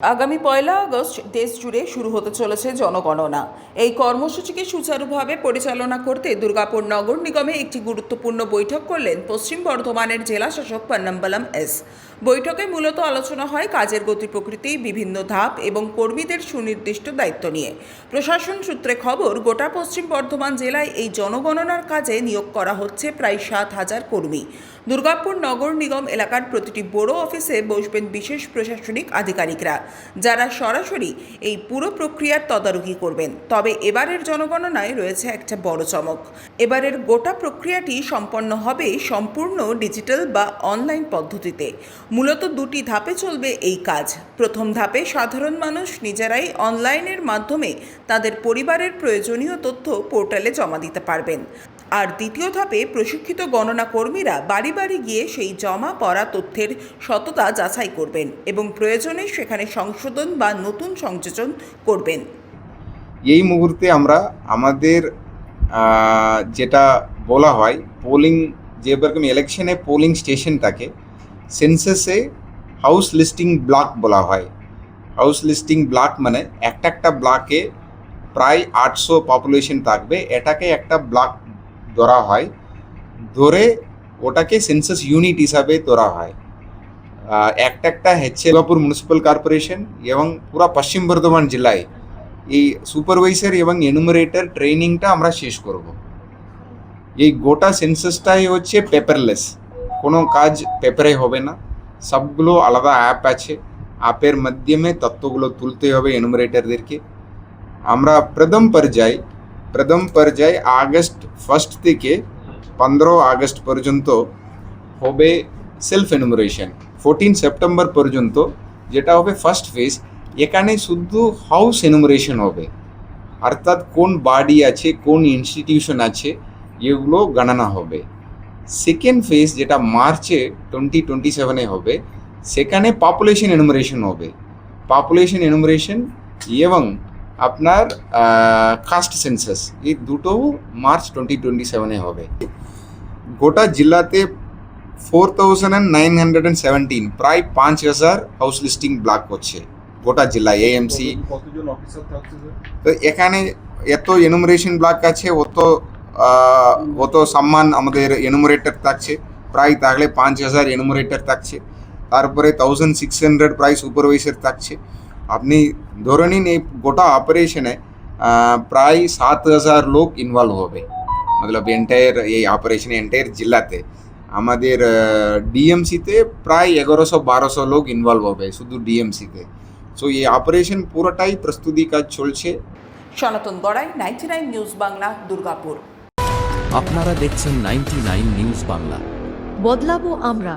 আগামী 1 আগস্ট দেশ জুড়ে শুরু হতে চলেছে জনগণনা। এই কর্মসূচিকে সুচারুভাবে পরিচালনা করতে দুর্গাপুর নগর নিগমে একটি গুরুত্বপূর্ণ বৈঠক করলেন পশ্চিম বর্ধমানের জেলা শাসক পন্নম্বলম এস। বৈঠকে মূলত আলোচনা হয় কাজের গতি প্রকৃতি, বিভিন্ন ধাপ এবং কর্মীদের সুনির্দিষ্ট দায়িত্ব নিয়ে। প্রশাসন সূত্রে খবর, গোটা পশ্চিম বর্ধমান জেলায় এই জনগণনার কাজে নিয়োগ করা হচ্ছে প্রায় 7,000 কর্মী। দুর্গাপুর নগর নিগম এলাকার প্রতিটি বড় অফিসে বসবেন বিশেষ প্রশাসনিক আধিকারিকরা, যারা সরাসরি এই পুরো প্রক্রিয়ার তদারকি করবেন। তবে এবারের জনগণনায় রয়েছে একটা বড় চমক। এবারের গোটা প্রক্রিয়াটি সম্পন্ন হবে সম্পূর্ণ ডিজিটাল বা অনলাইন পদ্ধতিতে। মূলত 2টি ধাপে চলবে এই কাজ। প্রথম ধাপে সাধারণ মানুষ নিজেরাই অনলাইনের মাধ্যমে তাদের পরিবারের প্রয়োজনীয় তথ্য পোর্টালে জমা দিতে পারবেন। আর দ্বিতীয় ধাপে প্রশিক্ষিত গণনা কর্মীরা বাড়ি বাড়ি গিয়ে সেই জমা পড়া তথ্যের সততা যাচাই করবেন এবং প্রয়োজনে সেখানে সংশোধন বা নতুন সংযোজন করবেন। এই মুহূর্তে আমরা আমাদের যেটা বলা হয় পোলিং, যেরকম ইলেকশনে পোলিং স্টেশন থাকে, সেন্সাসে হাউস লিস্টিং ব্লক বলা হয়। হাউস লিস্টিং ব্লক মানে একটা ব্লকে প্রায় 800 পপুলেশন থাকবে, এটাকে একটা ব্লক ধরা হয়, ধরে ওটাকে সেন্সাস ইউনিট হিসাবে ধরা হয়। একটা হচ্ছে দুর্গাপুর মিউনিসিপ্যাল কর্পোরেশন এবং পুরো পশ্চিম বর্ধমান জেলায় এই সুপারভাইজার এবং এনুমারেটর ট্রেনিংটা আমরা শেষ করব। এই গোটা সেন্সাসটাই হচ্ছে পেপারলেস, কোনো কাজ পেপারে হবে না, সবগুলো আলাদা অ্যাপ আছে, অ্যাপের মাধ্যমে তথ্যগুলো তুলতে হবে এনুমারেটরদেরকে। আমরা প্রথম পর্যায়ে আগস্ট 1 থেকে 15 আগস্ট পর্যন্ত হবে সেলফ এনুমারেশন। 14 সেপ্টেম্বর পর্যন্ত যেটা হবে ফার্স্ট ফেজ, এখানে শুধু হাউস এনুমারেশন হবে, অর্থাৎ কোন বাড়ি আছে, কোন ইনস্টিটিউশন আছে, এগুলো গণনা হবে। সেকেন্ড ফেজ যেটা মার্চে 2027 হবে, সেখানে পপুলেশন এনুমারেশন হবে। পপুলেশন এনুমারেশন এবং আপনার কাস্ট সেন্সাস, এই দুটোও মার্চ 2027 হবে। গোটা জেলাতে 4,917 প্রায় 5,000 হাউস লিস্টিং ব্লক হচ্ছে গোটা জেলায় এএমসি। তো এখানে এত এনুমারেশন ব্লক আছে, অত সম্মান আমাদের এনুমারেটর থাকছে, প্রায় তাহলে 5,000 এনুমারেটর থাকছে, তারপরে 1,600 প্রায় সুপারভাইজার থাকছে। আপনি ধরে নিন এই গোটা অপারেশনে প্রায় 7,000 লোক ইনভলভ হবে, মতলব এন্টায়ার এই অপারেশনে এন্টায়ার জেলাতে। আমাদের ডিএমসিতে প্রায় 1100-1200 লোক ইনভলভ হবে শুধু ডিএমসিতে। সো এই অপারেশন পুরোটাই প্রস্তুতি কাজ চলছে। সনাতন গড়াই, 99 নিউজ বাংলা, দুর্গাপুর। আপনারা দেখছেন 99 নিউজ বাংলা। বদলাবো আমরা।